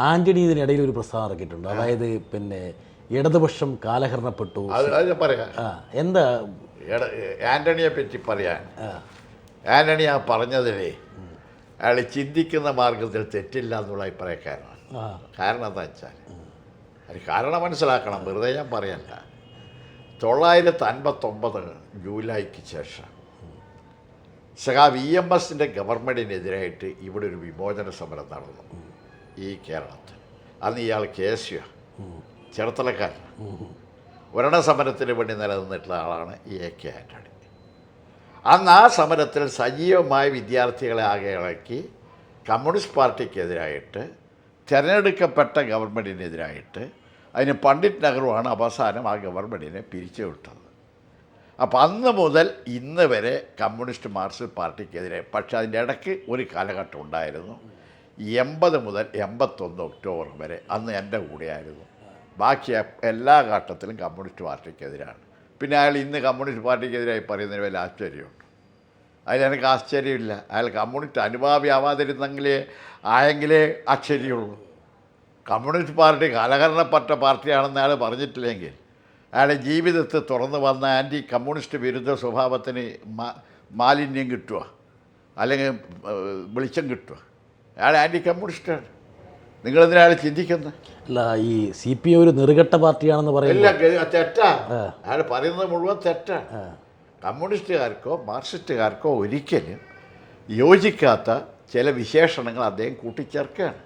ആന്റണി ഇതിനിടയിൽ ഒരു പ്രസ്താവന ഇറക്കിയിട്ടുണ്ട്. അതായത് പിന്നെ ഇടതുപക്ഷം കാലഹരണപ്പെട്ടു. എന്താ ആന്റണിയെ പറ്റി പറയാൻ? ആന്റണി ആ പറഞ്ഞതിലേ അയാൾ ചിന്തിക്കുന്ന മാർഗത്തിൽ തെറ്റില്ല എന്നുള്ള അഭിപ്രായക്കാരനാണ്. കാരണം എന്താ വെച്ചാൽ അത് കാരണം മനസ്സിലാക്കണം, വെറുതെ ഞാൻ പറയല്ല. 959 ജൂലൈക്ക് ശേഷം EMSൻ്റെ ഗവൺമെൻറ്റിനെതിരായിട്ട് ഇവിടെ ഒരു വിമോചന സമരം നടന്നു ഈ കേരളത്തിൽ. അന്ന് ഇയാൾ കേസിയ ചേർത്തലക്കാരൻ ഭരണ സമരത്തിന് വേണ്ടി നിലനിന്നിട്ടുള്ള ആളാണ് AK ആൻ്റണി. അന്ന് ആ സമരത്തിൽ സജീവമായ വിദ്യാർത്ഥികളെ ആകെ ഇളക്കി കമ്മ്യൂണിസ്റ്റ് പാർട്ടിക്കെതിരായിട്ട് തിരഞ്ഞെടുക്കപ്പെട്ട ഗവൺമെൻറ്റിനെതിരായിട്ട് അതിന് പണ്ഡിറ്റ് നെഹ്റുവാണ് അവസാനം ആ ഗവൺമെൻറ്റിനെ പിരിച്ചുവിട്ടത്. അപ്പോൾ അന്ന് മുതൽ ഇന്ന് വരെ കമ്മ്യൂണിസ്റ്റ് മാർക്സിസ്റ്റ് പാർട്ടിക്കെതിരെ, പക്ഷേ അതിൻ്റെ ഇടയ്ക്ക് ഒരു കാലഘട്ടം ഉണ്ടായിരുന്നു 80 മുതൽ 81 ഒക്ടോബർ വരെ. അന്ന് എൻ്റെ കൂടെയായിരുന്നു. ബാക്കി എല്ലാ ഘട്ടത്തിലും കമ്മ്യൂണിസ്റ്റ് പാർട്ടിക്കെതിരാണ്. പിന്നെ അയാൾ ഇന്ന് കമ്മ്യൂണിസ്റ്റ് പാർട്ടിക്കെതിരായി പറയുന്നതിന് വലിയ ആശ്ചര്യമുണ്ട്. അതിലെനിക്ക് ആശ്ചര്യമില്ല. അയാൾ കമ്മ്യൂണിസ്റ്റ് അനുഭാവിയാവാതിരുന്നെങ്കിലേ ആയെങ്കിലേ ആശ്ചര്യമുള്ളൂ. കമ്മ്യൂണിസ്റ്റ് പാർട്ടി കാലഹരണപ്പെട്ട പാർട്ടിയാണെന്ന് അയാൾ പറഞ്ഞിട്ടില്ലെങ്കിൽ അയാളുടെ ജീവിതത്തിൽ തുറന്നു വന്ന ആൻറ്റി കമ്മ്യൂണിസ്റ്റ് വിരുദ്ധ സ്വഭാവത്തിന് മാലിന്യം കിട്ടുക, അല്ലെങ്കിൽ വെളിച്ചം കിട്ടുക. അയാൾ ആൻറ്റി കമ്മ്യൂണിസ്റ്റാണ്. നിങ്ങളെന്തിനാ അയാൾ ചിന്തിക്കുന്നത്? അല്ല, ഈ CPI ഒരു നെറുകെട്ട പാർട്ടിയാണെന്ന് പറയില്ല. തെറ്റാണ്. അയാൾ പറയുന്നത് മുഴുവൻ തെറ്റാണ്. കമ്മ്യൂണിസ്റ്റുകാർക്കോ മാർക്സിസ്റ്റുകാർക്കോ ഒരിക്കലും യോജിക്കാത്ത ചില വിശേഷണങ്ങൾ അദ്ദേഹം കൂട്ടിച്ചേർക്കുകയാണ്.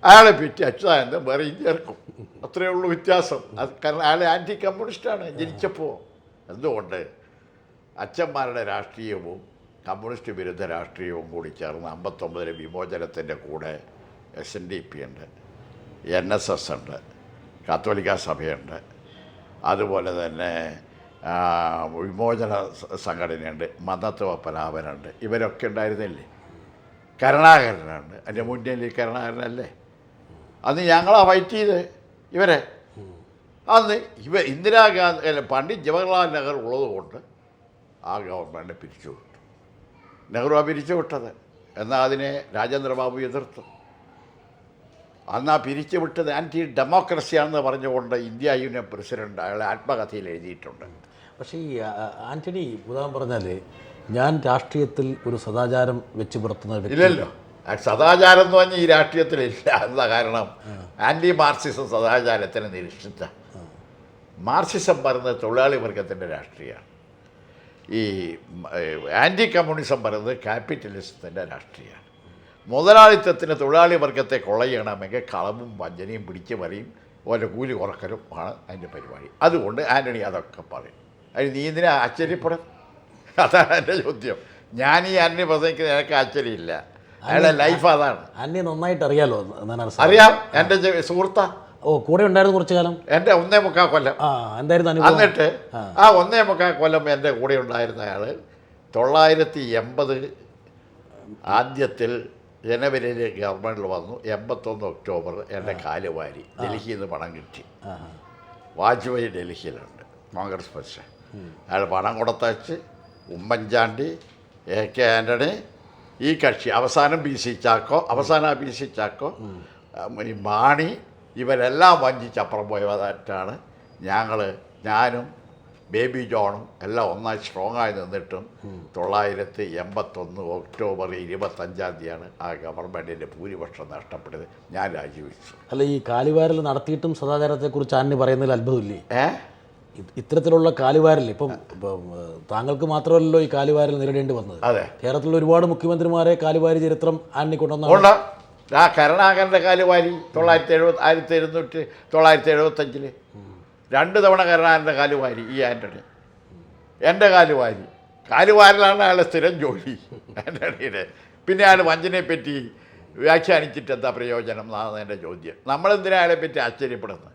അയാളെ പറ്റി അച്യുതാനന്ദൻ വേറെയും ചേർക്കും. അത്രയേ ഉള്ളൂ വ്യത്യാസം. അത് കാരണം അയാൾ ആൻറ്റി കമ്മ്യൂണിസ്റ്റാണ് ജനിച്ചപ്പോൾ. എന്തുകൊണ്ട്? അച്ഛന്മാരുടെ രാഷ്ട്രീയവും കമ്മ്യൂണിസ്റ്റ് വിരുദ്ധ രാഷ്ട്രീയവും കൂടി ചേർന്ന് 59 വിമോചനത്തിൻ്റെ കൂടെ SNDP ഉണ്ട്, NSS ഉണ്ട്, കത്തോലിക്ക സഭയുണ്ട്, അതുപോലെ തന്നെ വിമോചന സംഘടനയുണ്ട്, മതത്വ പരാപരമുണ്ട്. ഇവരൊക്കെ ഉണ്ടായിരുന്നില്ലേ? കരുണാകരനുണ്ട്. അതിൻ്റെ മുന്നിൽ കരുണാകരനല്ലേ? അന്ന് ഞങ്ങളാ ഫൈറ്റ് ചെയ്ത് ഇവരെ. അന്ന് ഇന്ദിരാഗാന്ധി പണ്ഡിറ്റ് ജവഹർലാൽ നെഹ്റു ഉള്ളതുകൊണ്ട് ആ ഗവൺമെൻറ് പിരിച്ചുവിട്ടു. നെഹ്റു പിരിച്ചുവിട്ടത്. എന്നാൽ അതിനെ രാജേന്ദ്രബാബു എതിർത്തു. അന്ന് ആ പിരിച്ചുവിട്ടത് ആൻറ്റി ഡെമോക്രസിയാണെന്ന് പറഞ്ഞുകൊണ്ട് ഇന്ത്യ യൂണിയൻ പ്രസിഡന്റ് അയാളെ ആത്മകഥയിൽ എഴുതിയിട്ടുണ്ട്. പക്ഷേ ഈ ആന്റണി ഉദാഹരണം പറഞ്ഞാൽ ഞാൻ രാഷ്ട്രീയത്തിൽ ഒരു സദാചാരം വെച്ച് പുലർത്തുന്ന ഇല്ലല്ലോ. സദാചാരം എന്ന് പറഞ്ഞാൽ ഈ രാഷ്ട്രീയത്തിലില്ല. എന്താ കാരണം? ആൻറ്റി മാർക്സിസം സദാചാരത്തിന് നിരീക്ഷിച്ച. മാർക്സിസം പറയുന്നത് തൊഴിലാളി വർഗത്തിൻ്റെ രാഷ്ട്രീയമാണ്. ഈ ആൻറ്റി കമ്മ്യൂണിസം പറയുന്നത് ക്യാപിറ്റലിസത്തിൻ്റെ രാഷ്ട്രീയമാണ്. മുതലാളിത്തത്തിന് തൊഴിലാളി വർഗത്തെ കൊള്ളയണമെങ്കിൽ കളവും വഞ്ചനയും പിടിച്ചു പറയും, ഓരോ കൂലി കുറക്കലും ആണ് അതിൻ്റെ പരിപാടി. അതുകൊണ്ട് ആൻ്റണി അതൊക്കെ പറയും. അതിന് നീ എന്തിനാ ആശ്ചര്യപ്പെടും? അതാണ് എൻ്റെ ചോദ്യം. ഞാൻ ഈ ആൻ്റണി പ്രസംഗിക്കുന്ന എനിക്ക് ആശ്ചര്യമില്ല. അയാളുടെ ലൈഫ് അതാണ്. ആൻ്റണി നന്നായിട്ട് അറിയാലോ. അറിയാം. എൻ്റെ സുഹൃത്താ. കൂടെ ഉണ്ടായിരുന്നു കുറച്ചു കാലം. എൻ്റെ 1.25 കൊല്ലം എന്തായിരുന്നു. എന്നിട്ട് ആ 1.25 കൊല്ലം എൻ്റെ കൂടെ ഉണ്ടായിരുന്ന അയാൾ 980 ആദ്യത്തിൽ ജനുവരിയിൽ ഗവൺമെൻറ്റിൽ വന്നു. 81 ഒക്ടോബർ എൻ്റെ കാല് വാരി ഡൽഹിയിൽ നിന്ന് പണം കിട്ടി. വാജ്പേയി ഡൽഹിയിലുണ്ട്, കോൺഗ്രസ് പ്രസിഡന്റ്. അയാൾ പണം കൊടുത്തയച്ച് ഉമ്മൻചാണ്ടി, AK ആൻ്റണി, ഈ കക്ഷി അവസാനം BC ചാക്കോ, BC ചാക്കോ, ഈ മാണി, ഇവരെല്ലാം വഞ്ചിച്ചപ്പുറം പോയതായിട്ടാണ് ഞാനും ബേബി ജോണും എല്ലാം ഒന്നായി സ്ട്രോങ്ങായി നിന്നിട്ടും 981 ഒക്ടോബർ 25 ആ ഗവൺമെൻറ്റിൻ്റെ ഭൂരിപക്ഷം നഷ്ടപ്പെട്ടത്. ഞാൻ രാജിവെച്ചു. അല്ല, ഈ കാലിവാരൽ നടത്തിയിട്ടും സദാചാരത്തെക്കുറിച്ച് ആന്റണി പറയുന്നതിൽ അത്ഭുതമില്ലേ? ഇത്തരത്തിലുള്ള കാലുവാരൽ ഇപ്പം താങ്കൾക്ക് മാത്രമല്ലല്ലോ ഈ കാലുവാരൽ നേരിടേണ്ടി വന്നത്. അതെ, കേരളത്തിലുള്ള ഒരുപാട് മുഖ്യമന്ത്രിമാരെ കാലുവാരി ചരിത്രം ആന്റണി കൊണ്ടുവന്ന. ആ കരുണാകരൻ്റെ കാലുവാരി 975 2 തവണ കരുണാകരൻ്റെ കാലുവാരി ഈ ആൻ്റണി. എൻ്റെ കാലുവാരലാണ് അയാളുടെ സ്ഥിരം ജോലി ആൻ്റണിയുടെ. പിന്നെ അയാൾ വഞ്ചനയെപ്പറ്റി വ്യാഖ്യാനിച്ചിട്ട് എന്താ പ്രയോജനം എന്നാണ് എൻ്റെ ചോദ്യം. നമ്മളെന്തിനാ അയാളെ പറ്റി ആശ്ചര്യപ്പെടുന്നത്?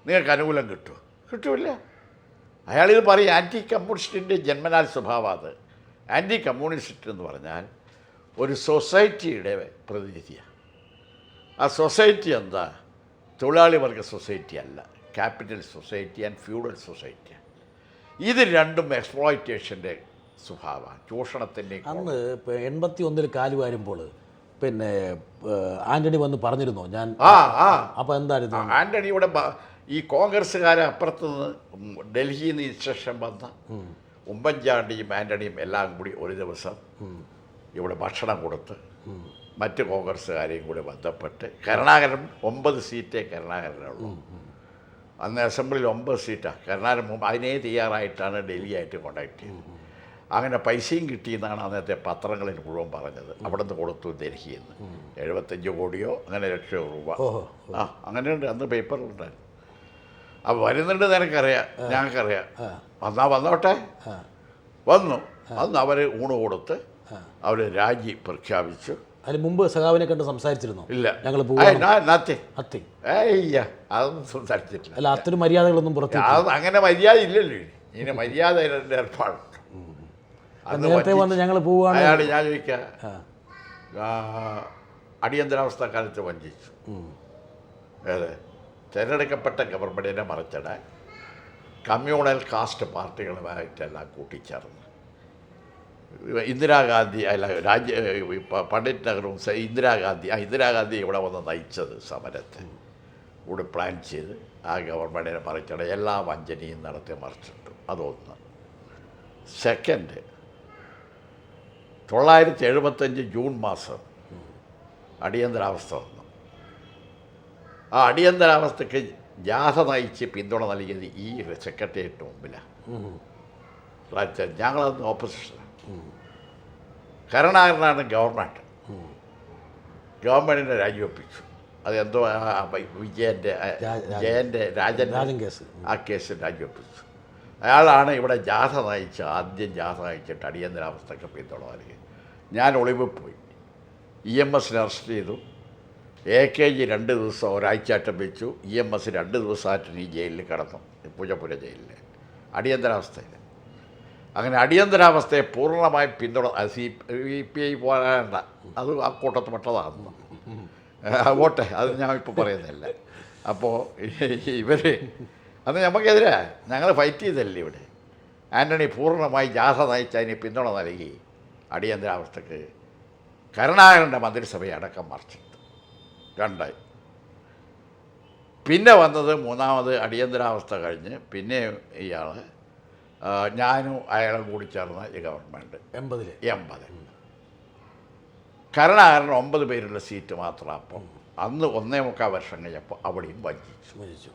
നിങ്ങൾക്ക് അനുകൂലം കിട്ടില്ല. അയാളിത് പറയും ആൻറ്റി കമ്മ്യൂണിസ്റ്റിൻ്റെ ജന്മനാൽ സ്വഭാവം. അത് ആൻറ്റി കമ്മ്യൂണിസ്റ്റ് എന്ന് പറഞ്ഞാൽ ഒരു സൊസൈറ്റിയുടെ പ്രതിനിധിയാണ്. ആ സൊസൈറ്റി എന്താ? തൊഴിലാളി വർഗ സൊസൈറ്റി അല്ല, capital society and feudal society. ഇത് രണ്ടും എക്സ്പ്ലോയിറ്റേഷൻ്റെ സ്വഭാവമാണ്, ചൂഷണത്തിൻ്റെ. അന്ന് 81 കാല് വാരുമ്പോൾ പിന്നെ ആന്റണി വന്ന് പറഞ്ഞിരുന്നോ ഞാൻ ആ അപ്പോൾ എന്തായിരുന്നു ആന്റണി ഇവിടെ ഈ കോൺഗ്രസ്സുകാരെ അപ്പുറത്ത് നിന്ന് ഡൽഹിയിൽ നിന്ന് ഇൻസ്ട്രക്ഷൻ വന്ന ഉമ്മൻചാണ്ടിയും ആന്റണിയും എല്ലാം കൂടി ഒരു ദിവസം ഇവിടെ ഭക്ഷണം കൊടുത്ത് മറ്റ് കോൺഗ്രസ്സുകാരെയും കൂടി ബന്ധപ്പെട്ട് കരുണാകരൻ 9 സീറ്റേ കരുണാകരനുള്ളൂ. അന്ന് അസംബ്ലിയിൽ 9 സീറ്റാണ്. കരുണാകരൻ മുമ്പ് അതിനേ തയ്യാറായിട്ടാണ് ഡൽഹിയായിട്ട് കോണ്ടാക്ട് ചെയ്തത്. അങ്ങനെ പൈസയും കിട്ടിയെന്നാണ് അന്നത്തെ പത്രങ്ങളിൽ മുഴുവൻ പറഞ്ഞത്. അവിടെ നിന്ന് കൊടുത്തു ഡൽഹിയിൽ നിന്ന് 75 കോടിയോ അങ്ങനെ ലക്ഷം രൂപ. അങ്ങനെയുണ്ട്, അന്ന് പേപ്പറിലുണ്ടായിരുന്നു. അപ്പോൾ വരുന്നുണ്ട് നിനക്കറിയാം, ഞങ്ങൾക്കറിയാം. വന്നോട്ടെ. വന്നു അവർ ഊണ് കൊടുത്ത് അവർ രാജി പ്രഖ്യാപിച്ചു. അതിന് മുമ്പ് സഖാവിനെ കണ്ട് സംസാരിച്ചിരുന്നോ? ഇല്ല, ഞങ്ങൾ അതൊന്നും സംസാരിച്ചിട്ടില്ല. അല്ല, അത്തരം മര്യാദകളൊന്നും പുറത്തു അങ്ങനെ മര്യാദ ഇല്ലല്ലോ. ഇനി മര്യാദ ഏർപ്പാട് നേരത്തെ വന്ന് ഞങ്ങൾ പോവുകയാണ്. അയാൾ ഞാൻ ചോദിക്കാം, അടിയന്തരാവസ്ഥ കാലത്ത് വഞ്ചിച്ചു. അതെ, തിരഞ്ഞെടുക്കപ്പെട്ട ഗവൺമെൻറ്റിനെ മറിച്ചിടാൻ കമ്മ്യൂണൽ കാസ്റ്റ് പാർട്ടികളുമായിട്ടെല്ലാം കൂട്ടിച്ചേർന്ന് ഇന്ദിരാഗാന്ധി പണ്ഡിറ്റ് നെഹ്റുവും ഇന്ദിരാഗാന്ധി ഇവിടെ വന്ന് നയിച്ചത് സമരത്തെ കൂടെ പ്ലാൻ ചെയ്ത് ആ ഗവൺമെൻറ്റിനെ മറിച്ചിടാൻ എല്ലാ വഞ്ചനയും നടത്തി മറിച്ചിട്ടു. അതൊന്ന്. സെക്കൻഡ്, 1975 ജൂൺ മാസം അടിയന്തരാവസ്ഥ വന്നു. ആ അടിയന്തരാവസ്ഥയ്ക്ക് ജാഥ നയിച്ച് പിന്തുണ നൽകിയത് ഈ സെക്രട്ടേറിയറ്റിന് മുമ്പിലാണ്. ഞങ്ങളന്ന് ഓപ്പോസിഷനാണ്. കരുണാകരനാണ് ഗവൺമെൻറ്റിനെ രാജിവെപ്പിച്ചു. അതെന്തോ രാജൻ കേസ്, ആ കേസ് രാജിവെപ്പിച്ചു. അയാളാണ് ഇവിടെ ജാഥ നയിച്ച് ആദ്യം ജാഥ നയിച്ചിട്ട് അടിയന്തരാവസ്ഥയ്ക്ക് പിന്തുണ നൽകി. ഞാൻ ഒളിവിൽ പോയി. EMS അറസ്റ്റ് ചെയ്തു. AKG 2 ദിവസം ഒരാഴ്ചയായിട്ടും വെച്ചു. EMS 2 ദിവസമായിട്ട് ഈ ജയിലിൽ കിടന്നു, പൂജപ്പുര ജയിലിൽ, അടിയന്തരാവസ്ഥയിൽ. അങ്ങനെ അടിയന്തരാവസ്ഥയെ പൂർണ്ണമായും പിന്തുണ CPI പോരാണ്ട, അത് ആ കൂട്ടത്ത് പെട്ടതാണെന്ന് വോട്ടെ, അത് ഞാൻ ഇപ്പോൾ പറയുന്നില്ല. അപ്പോൾ ഇവർ അന്ന് നമുക്കെതിരെ ഞങ്ങൾ ഫൈറ്റ് ചെയ്തല്ലേ ഇവിടെ. ആൻ്റണി പൂർണ്ണമായി ജാഥ നയിച്ച് അതിന് പിന്തുണ നൽകി അടിയന്തരാവസ്ഥക്ക് കരുണാകരൻ്റെ മന്ത്രിസഭയടക്കം മറിച്ചിട്ടു. രണ്ടായി. പിന്നെ വന്നത് മൂന്നാമത് അടിയന്തരാവസ്ഥ കഴിഞ്ഞ് പിന്നെ ഇയാൾ ഞാനും അയാളും കൂടി ചേർന്ന ഈ ഗവൺമെൻറ് 80 കരുണാകരൻ 9 പേരുള്ള സീറ്റ് മാത്രം. അപ്പം അന്ന് 1.25 വർഷം കഴിഞ്ഞപ്പോൾ അവിടെയും വഞ്ചിച്ചു.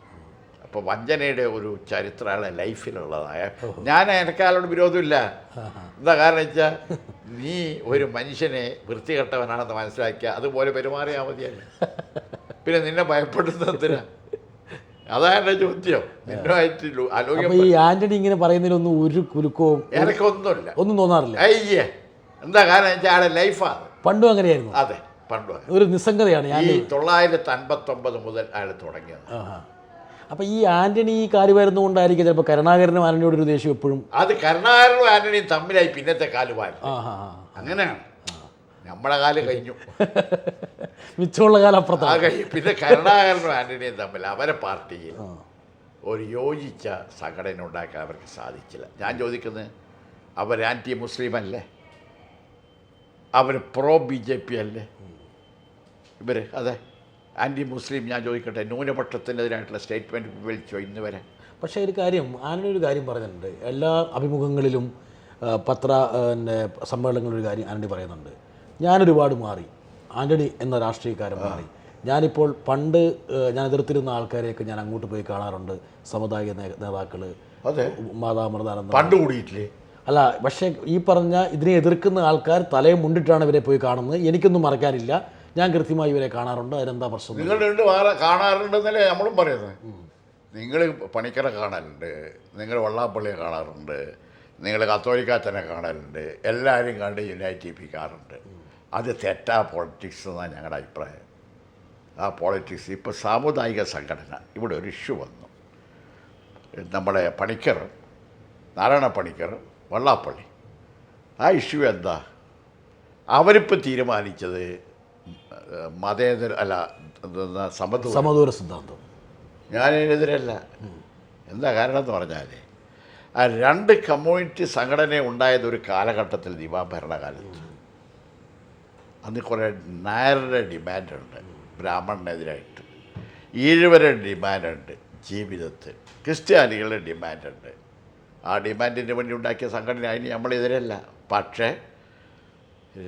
അപ്പോൾ വഞ്ചനയുടെ ഒരു ചരിത്രം അയാളെ ലൈഫിലുള്ളതായ ഞാൻ എനിക്കയാളോട് വിരോധമില്ല. എന്താ കാരണം വെച്ചാൽ നീ ഒരു മനുഷ്യനെ വൃത്തികെട്ടവനാണെന്ന് മനസ്സിലാക്കിയ അതുപോലെ പെരുമാറിയാൽ മതിയല്ല. പിന്നെ നിന്നെ ഭയപ്പെടുന്നതിനാ? അതാണ് എൻ്റെ ചോദ്യം. നിന്നുമായിട്ട് ആലോചിക്കും. ഈ ആന്റണി ഇങ്ങനെ പറയുന്നതിലൊന്നും ഒരു കുലുക്കവും എനിക്കൊന്നുമില്ല, ഒന്നും തോന്നാറില്ല. അയ്യേ, എന്താ കാരണം വെച്ചാൽ അയാളുടെ ലൈഫാണ്. പണ്ടും അങ്ങനെയായിരുന്നു. അതെ, പണ്ടും ഒരു നിസ്സംഗതയാണ്. ഈ 959 മുതൽ അയാൾ തുടങ്ങിയത്. അപ്പം ഈ ആന്റണി ഈ കാര്യമായിരുന്നു കൊണ്ടായിരിക്കും ചിലപ്പോൾ കരുണാകരനും ആന്റണിയോടൊരു ദേഷ്യം എപ്പോഴും. അത് കരുണാകരനും ആന്റണിയും തമ്മിലായി പിന്നത്തെ കാലുമായിരുന്നു. അങ്ങനെയാണ്. നമ്മളെ കാല് കഴിഞ്ഞു, മിച്ചമുള്ള കാലം അപ്പുറത്താണ്. പിന്നെ കരുണാകരനും ആന്റണിയും തമ്മിൽ അവരെ പാർട്ടിയിൽ ഒരു യോജിച്ച സംഘടന ഉണ്ടാക്കാൻ അവർക്ക് സാധിച്ചില്ല. ഞാൻ ചോദിക്കുന്നത്, അവർ ആൻറ്റി മുസ്ലിം അല്ലേ? അവർ പ്രോ BJP അല്ലേ ഇവർ? അതെ, ആൻറ്റി മുസ്ലിം. ഞാൻ ചോദിക്കട്ടെ, ന്യൂനപക്ഷത്തിനെതിരായിട്ടുള്ള സ്റ്റേറ്റ്മെൻറ്റ് വിളിച്ചോ ഇന്ന് വരെ? പക്ഷേ ഒരു കാര്യം, ആന്റണി ഒരു കാര്യം പറഞ്ഞിട്ടുണ്ട്. എല്ലാ അഭിമുഖങ്ങളിലും പിന്നെ സമ്മേളനങ്ങളിലൊരു കാര്യം ആന്റണി പറയുന്നുണ്ട്. ഞാനൊരുപാട് മാറി, ആന്റണി എന്ന രാഷ്ട്രീയക്കാരൻ മാറി. ഞാനിപ്പോൾ പണ്ട് ഞാൻ എതിർത്തിരുന്ന ആൾക്കാരെയൊക്കെ ഞാൻ അങ്ങോട്ട് പോയി കാണാറുണ്ട്. സമുദായിക നേതാക്കൾ, മാതാമൃതാനന്ദ പണ്ട് കൂടിയിട്ടില്ലേ? അല്ല, പക്ഷേ ഈ പറഞ്ഞ ഇതിനെ എതിർക്കുന്ന ആൾക്കാർ തലയും മുണ്ടിട്ടാണ് ഇവരെ പോയി കാണുന്നത്. എനിക്കൊന്നും മറക്കാനില്ല, ഞാൻ കൃത്യമായി ഇവരെ കാണാറുണ്ട്. അതിനെന്താ പ്രശ്നം? നിങ്ങൾ രണ്ട് കാണാറുണ്ടെന്നല്ലേ നമ്മളും പറയുന്നത്. നിങ്ങൾ പണിക്കരെ കാണലുണ്ട്, നിങ്ങൾ വള്ളാപ്പള്ളിയെ കാണാറുണ്ട്, നിങ്ങൾ കത്തോലിക്കാച്ചനെ കാണലുണ്ട്, എല്ലാവരും കണ്ട് യുണൈറ്റിപ്പിക്കാറുണ്ട്. അത് തെറ്റാ പൊളിറ്റിക്സ് എന്നാണ് ഞങ്ങളുടെ അഭിപ്രായം. ആ പൊളിറ്റിക്സ് ഇപ്പോൾ സാമുദായിക സംഘടന ഇവിടെ ഒരു ഇഷ്യൂ വന്നു. നമ്മുടെ പണിക്കർ, നാരായണ പണിക്കർ, വള്ളാപ്പള്ളി, ആ ഇഷ്യൂ എന്താ? അവരിപ്പോൾ തീരുമാനിച്ചത് മതേതര അല്ല, സമദൂര സിദ്ധാന്തം. ഞാനതിനെതിരല്ല. എന്താ കാരണം എന്ന് പറഞ്ഞാൽ, ആ 2 കമ്മ്യൂണിറ്റി സംഘടന ഉണ്ടായത് ഒരു കാലഘട്ടത്തിൽ ദിവാ ഭരണകാലത്ത്. അന്ന് കുറേ നായരുടെ ഡിമാൻഡുണ്ട് ബ്രാഹ്മണനെതിരായിട്ട്, ഈഴവരുടെ ഡിമാൻഡുണ്ട് ജീവിതത്തിൽ, ക്രിസ്ത്യാനികളുടെ ഡിമാൻഡുണ്ട്. ആ ഡിമാൻഡിന് വേണ്ടി ഉണ്ടാക്കിയ സംഘടന അതിന് നമ്മളെതിരല്ല. പക്ഷേ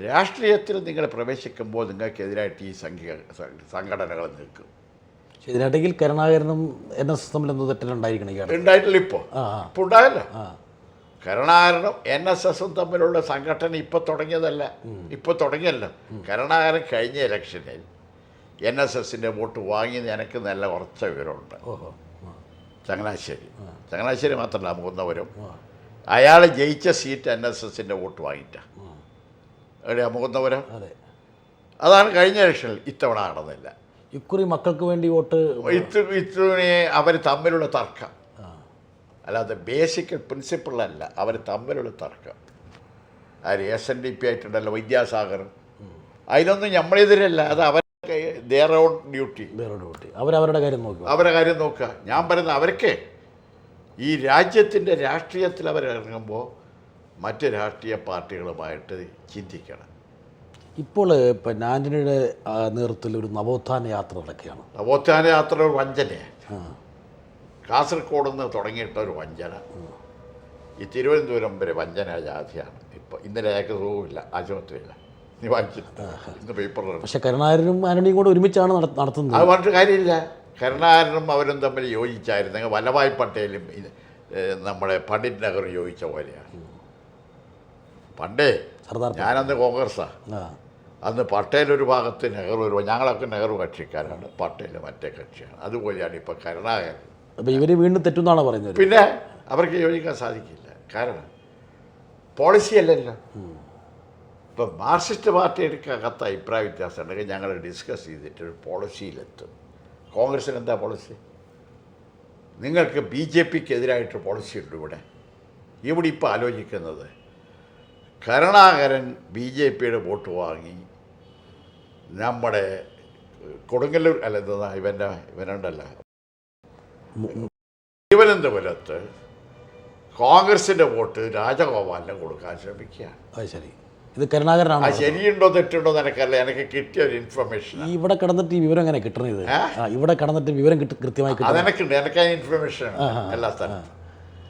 രാഷ്ട്രീയത്തിൽ നിങ്ങൾ പ്രവേശിക്കുമ്പോൾ നിങ്ങൾക്കെതിരായിട്ട് ഈ സംഘടനകൾ നിൽക്കും. ഇതിനായിട്ടെങ്കിൽ കരുണാകരനും NSS തമ്മിൽ എന്തോ തെറ്റിലുണ്ടായിരിക്കണം. ഉണ്ടായിട്ടില്ല ഇപ്പോൾ ഉണ്ടായല്ലോ. കരുണാകരനും NSSും തമ്മിലുള്ള സംഘടന ഇപ്പോൾ തുടങ്ങിയതല്ല, ഇപ്പോൾ തുടങ്ങിയല്ലോ. കരുണാകരൻ കഴിഞ്ഞ ഇലക്ഷനിൽ NSSൻ്റെ വോട്ട് വാങ്ങിയത് എനിക്ക് നല്ല ഉറച്ച വിവരമുണ്ട്. ചങ്ങനാശ്ശേരി മാത്രമല്ല, മുകുന്ദപുരം. അയാൾ ജയിച്ച സീറ്റ് NSSൻ്റെ വോട്ട് വാങ്ങിയിട്ടാണ്. എവിടെയാ? മുകുന്ദപുരം. അതാണ് കഴിഞ്ഞ ഇലക്ഷനിൽ. ഇത്തവണ നടന്നില്ല. ഇക്കുറി മക്കൾക്ക് വേണ്ടി വോട്ട് ഇത്രേ അവർ തമ്മിലുള്ള തർക്കം, അല്ലാതെ ബേസിക് പ്രിൻസിപ്പിളല്ല, അവർ തമ്മിലുള്ള തർക്കം. ആര് SNDP ആയിട്ടുണ്ടല്ലോ, വിദ്യാസാഗർ. അതിനൊന്നും നമ്മളെതിരല്ല. അത് അവർ their own duty. അവരവരുടെ കാര്യം നോക്കുക. ഞാൻ പറയുന്നത് അവർക്ക് ഈ രാജ്യത്തിൻ്റെ രാഷ്ട്രീയത്തിൽ അവരിറങ്ങുമ്പോൾ മറ്റ് രാഷ്ട്രീയ പാർട്ടികളുമായിട്ട് ചിന്തിക്കണം. ഇപ്പോൾ പിന്നെ ആൻ്റണിയുടെ നേതൃത്വത്തിൽ ഒരു നവോത്ഥാന യാത്ര നടക്കുകയാണ്. നവോത്ഥാന യാത്ര ഒരു വഞ്ചനയാണ്. കാസർഗോഡ് നിന്ന് തുടങ്ങിയിട്ട ഒരു വഞ്ചന ഈ തിരുവനന്തപുരം വരെ വഞ്ചന ജാതിയാണ്. ഇപ്പോൾ ഇന്നലെ അയാൾക്ക് സുഖമില്ല, ആശുപത്രിയില്ല. നീ വായിച്ചിട്ട് ഇന്ന് പേപ്പറിൽ. പക്ഷെ കരുണാകരനും ആൻ്റണിയും കൂടെ ഒരുമിച്ചാണ് നടത്തുന്നത്. അത് പറഞ്ഞിട്ട് കാര്യമില്ല. കരുണാകരനും അവരും തമ്മിൽ യോജിച്ചായിരുന്നെങ്കിൽ വല്ലഭായ് പട്ടേലും നമ്മുടെ പണ്ഡിറ്റ് നെഹ്റു യോജിച്ച പോലെയാണ്. പണ്ടേ ഞാനന്ന് കോൺഗ്രസ്സാണ്. അന്ന് പട്ടേൽ ഒരു ഭാഗത്ത്, നെഹ്റു ഒരു, ഞങ്ങളൊക്കെ നെഹ്റു കക്ഷിക്കാരാണ്, പട്ടേൽ മറ്റേ കക്ഷിയാണ്. അതുപോലെയാണ് ഇപ്പോൾ കരുണാകരൻ. അപ്പോൾ ഇവർ വീണ്ടും തെറ്റുന്നാണ് പറയുന്നത്. പിന്നെ അവർക്ക് യോജിക്കാൻ സാധിക്കില്ല. കാരണം പോളിസി അല്ലല്ലോ. ഇപ്പം മാർക്സിസ്റ്റ് പാർട്ടികൾക്കകത്ത് അഭിപ്രായ വ്യത്യാസം ഉണ്ടെങ്കിൽ ഞങ്ങൾ ഡിസ്കസ് ചെയ്തിട്ട് ഒരു പോളിസിയിലെത്തും. കോൺഗ്രസ്സിന് എന്താ പോളിസി? നിങ്ങൾക്ക് BJPക്ക് എതിരായിട്ട് പോളിസി ഉണ്ട് ഇവിടെ ഇപ്പോൾ ആലോചിക്കുന്നത് കരുണാകരൻ BJPയുടെ വോട്ട് വാങ്ങി നമ്മുടെ കൊടുങ്ങല്ലൂർ അല്ല എന്താ ഇവനുണ്ടല്ലോ തിരുവനന്തപുരത്ത് കോൺഗ്രസിൻ്റെ വോട്ട് രാജഗോപാലിന് കൊടുക്കാൻ ശ്രമിക്കുകയാണ്. അത് ശരി. ഇത് കരുണാകരനാണ്. ശരിയുണ്ടോ തെറ്റുണ്ടോ എനിക്കല്ല, എനിക്ക് കിട്ടിയ ഒരു ഇൻഫർമേഷൻ. ഇവിടെ കിടന്നിട്ട് ഈ വിവരം എങ്ങനെ കിട്ടണത്? ഇവിടെ കിടന്നിട്ട് വിവരം കൃത്യമായി കിട്ടും. അതെനിക്കുണ്ട്, എനിക്ക് ആ ഇൻഫർമേഷൻ എല്ലാ സ്ഥലത്തും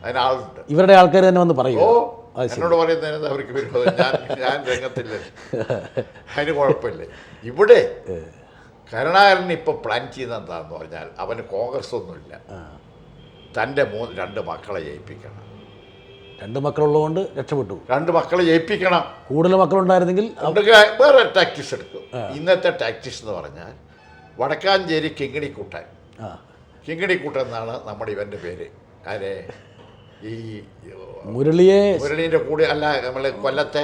അതിനാളുണ്ട്. ഇവരുടെ ആൾക്കാർ തന്നെ വന്ന് പറയും. എന്നോട് പറയുന്നതിന് അവർക്ക് വിരോധം. ഞാൻ രംഗത്തില്ല, അതിന് കുഴപ്പമില്ല. ഇവിടെ കരുണാകരൻ ഇപ്പോൾ പ്ലാൻ ചെയ്യുന്നത് എന്താണെന്ന് പറഞ്ഞാൽ അവന് കോൺഗ്രസ് ഒന്നുമില്ല, തൻ്റെ 2 മക്കളെ ജയിപ്പിക്കണം. 2 മക്കളുള്ളതുകൊണ്ട് രക്ഷപ്പെട്ടു. 2 മക്കളെ ജയിപ്പിക്കണം. കൂടുതൽ മക്കളുണ്ടായിരുന്നെങ്കിൽ വേറെ ടാക്ടിക്സ് എടുക്കും. ഇന്നത്തെ ടാക്ടിക്സ് എന്ന് പറഞ്ഞാൽ വടക്കാഞ്ചേരി കിങ്ങിണിക്കൂട്ടൻ എന്നാണ് നമ്മുടെ ഇവൻ്റെ പേര്. ആരെ? ഈ മുരളീൻ്റെ കൂടെ അല്ല, നമ്മൾ കൊല്ലത്തെ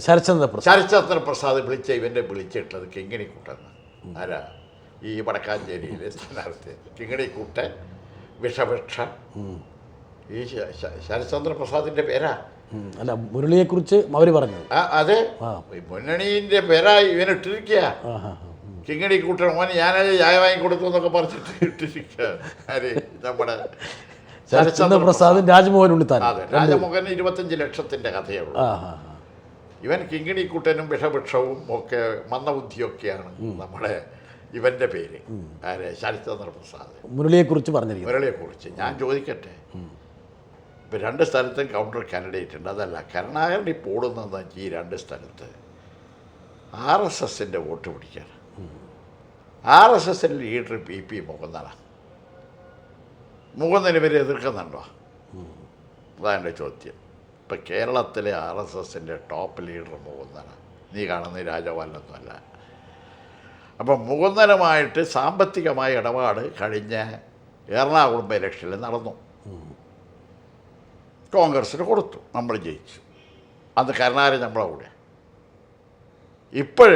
ശരത്ചന്ദ്ര പ്രസാദ് വിളിച്ചിട്ടുള്ളത് കിങ്ങിണിക്കൂട്ടൻ. ആരാ? ഈ വടക്കാഞ്ചേരിയിലെ സ്ഥാനാർത്ഥി കിങ്ങിണിക്കൂട്ടൻ, വിഷവൃക്ഷൻ. ഈ ശരത്ചന്ദ്ര പ്രസാദിൻ്റെ പേരാ. അല്ല, മുരളിയെക്കുറിച്ച് അവർ പറഞ്ഞു. അതെ, മുന്നണീൻ്റെ പേരാ ഇവനിട്ടിരിക്കുക. കിങ്ങിണിക്കൂട്ടൻ മോനെ ഞാനത് ചായ വാങ്ങിക്കൊടുത്തു എന്നൊക്കെ പറഞ്ഞിട്ട് ഇട്ടിരിക്കുക. ആര്? നമ്മുടെ ശരത്ചന്ദ്ര പ്രസാദും രാജ്മോഹൻ ഉണ്ണിത്താൻ. അതെ, രാജമോഹൻ 25 ലക്ഷത്തിൻ്റെ കഥയുള്ളൂ. ഇവൻ കിങ്ങിണിക്കൂട്ടനും വിഷവൃക്ഷവും ഒക്കെ മന്ദബുദ്ധിയൊക്കെയാണ് നമ്മുടെ ഇവൻ്റെ പേര്. ആരെ? ശരത്ചന്ദ്ര പ്രസാദ്. മുരളിയെക്കുറിച്ച് ഞാൻ ചോദിക്കട്ടെ, ഇപ്പം 2 സ്ഥലത്തും കൗണ്ടർ കാൻഡിഡേറ്റ് ഉണ്ട്. അതല്ല, കരുണാകരൻ ഇപ്പോൾ ഓടുന്നതെന്ന് വെച്ചാൽ ഈ 2 സ്ഥലത്ത് RSSൻ്റെ വോട്ട് പിടിക്കാൻ. RSSൻ്റെ ലീഡർ PP മുകുന്ദനാണ്. മുകുന്ദൻ ഇവരെ എതിർക്കുന്നുണ്ടോ? അതാണ് എൻ്റെ ചോദ്യം. ഇപ്പം കേരളത്തിലെ RSSൻ്റെ ടോപ്പ് ലീഡർ മുകുന്ദനാണ്. നീ കാണുന്ന രാജഗോപാലനൊന്നുമല്ല. അപ്പം മുകുന്ദനുമായിട്ട് സാമ്പത്തികമായ ഇടപാട് കഴിഞ്ഞ എറണാകുളം ഇലക്ഷനിൽ നടന്നു. കോൺഗ്രസ്സിന് കൊടുത്തു, നമ്മൾ ജയിച്ചു. അന്ന് കരുണാകരൻ നമ്മളെ കൂടെ. ഇപ്പോൾ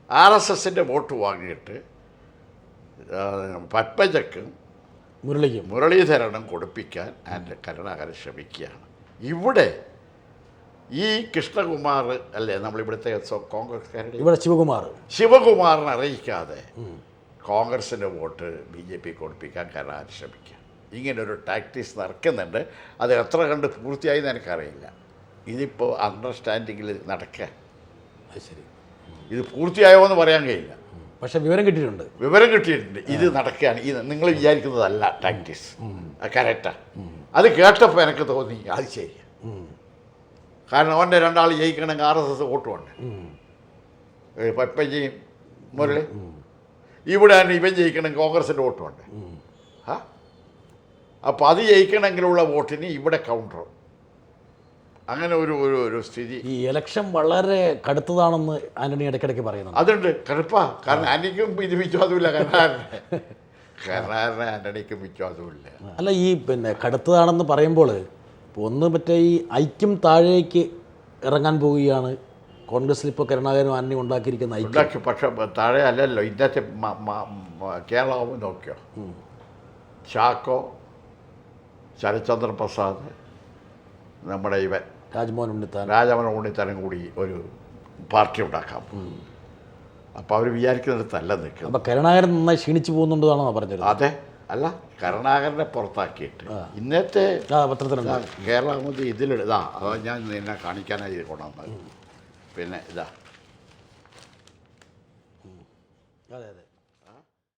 RSSൻ്റെ വോട്ട് വാങ്ങിയിട്ട് പത്മജക്കും മുരളീധരനും കൊടുപ്പിക്കാൻ കരുണാകരൻ ശ്രമിക്കുകയാണ്. ഇവിടെ ഈ കൃഷ്ണകുമാർ അല്ലേ നമ്മളിവിടുത്തെ കോൺഗ്രസ്സുകാരുടെ ഇവിടെ ശിവകുമാറിനെ അറിയിക്കാതെ കോൺഗ്രസിൻ്റെ വോട്ട് BJP കൊടുപ്പിക്കാൻ കരുണാകരൻ ശ്രമിക്കുക. ഇങ്ങനൊരു ടാക്ടിക്സ് നടക്കുന്നുണ്ട്. അത് എത്ര കണ്ട് പൂർത്തിയായി എന്ന് എനിക്കറിയില്ല. ഇതിപ്പോൾ അണ്ടർസ്റ്റാൻഡിങ്ങിൽ നടക്കുക. ശരി. ഇത് പൂർത്തിയായോ എന്ന് പറയാൻ കഴിയില്ല. പക്ഷെ വിവരം കിട്ടിയിട്ടുണ്ട്. വിവരം കിട്ടിയിട്ടുണ്ട്. ഇത് നടക്കുകയാണ്. ഇത് നിങ്ങൾ വിചാരിക്കുന്നതല്ല ടാക്ടിക്സ്, കറക്റ്റാണ്. അത് കേട്ടപ്പോൾ എനിക്ക് തോന്നി അത് ചെയ്യാം. കാരണം അവൻ്റെ രണ്ടാൾ ജയിക്കണമെങ്കിൽ RSS വോട്ട് വേണ്ടേ. ഇപ്പം ചെയ്യും മുരളി. ഇവിടെ ഇവൻ ജയിക്കണമെങ്കിൽ കോൺഗ്രസിൻ്റെ വോട്ട് വേണ്ടേ. അപ്പോൾ അത് ജയിക്കണമെങ്കിലുള്ള വോട്ടിന് ഇവിടെ കൗണ്ടർ. അങ്ങനെ ഒരു സ്ഥിതി. ഈ ഇലക്ഷൻ വളരെ കടുത്തതാണെന്ന് ആന്റണി ഇടയ്ക്കിടയ്ക്ക് പറയുന്നു. അതുണ്ട്, കടുപ്പാ. കാരണം ആന്റണിക്കും ഇത് വിശ്വാസമില്ല, കരുണാകരനെ ആന്റണിക്കും വിശ്വാസമില്ല. അല്ല, ഈ കടുത്തതാണെന്ന് പറയുമ്പോൾ ഒന്ന് മറ്റേ ഈ ഐക്യം താഴേക്ക് ഇറങ്ങാൻ പോവുകയാണ്. കോൺഗ്രസിൽ ഇപ്പോൾ കരുണാകരനും ആന്റണി ഉണ്ടാക്കിയിരിക്കുന്ന ഉണ്ടാക്കി. പക്ഷെ താഴെ അല്ലല്ലോ. ഇന്നത്തെ കേരളവും നോക്കിയോ, ചാക്കോ, ശരത്ചന്ദ്ര പ്രസാദ്, നമ്മുടെ ഇവൻ രാജമോഹൻ ഉണ്ണിത്താനും കൂടി ഒരു പാർട്ടി ഉണ്ടാക്കാം. അപ്പോൾ അവർ വിചാരിക്കുന്നിടത്തല്ല നിൽക്കുന്നത്. അപ്പോൾ കരുണാകരൻ നന്നായി ക്ഷീണിച്ചു പോകുന്നുണ്ടെന്നാണോ പറഞ്ഞത്? അതെ. അല്ല, കരുണാകരനെ പുറത്താക്കിയിട്ട് ഇന്നത്തെ പത്രത്തിലുണ്ട് കേരളമതി ഇതിലിടാ. അതാ ഞാൻ നിന്നെ കാണിക്കാനായി കൊണ്ടുവന്നത്. പിന്നെ ഇതാ. അതെ അതെ.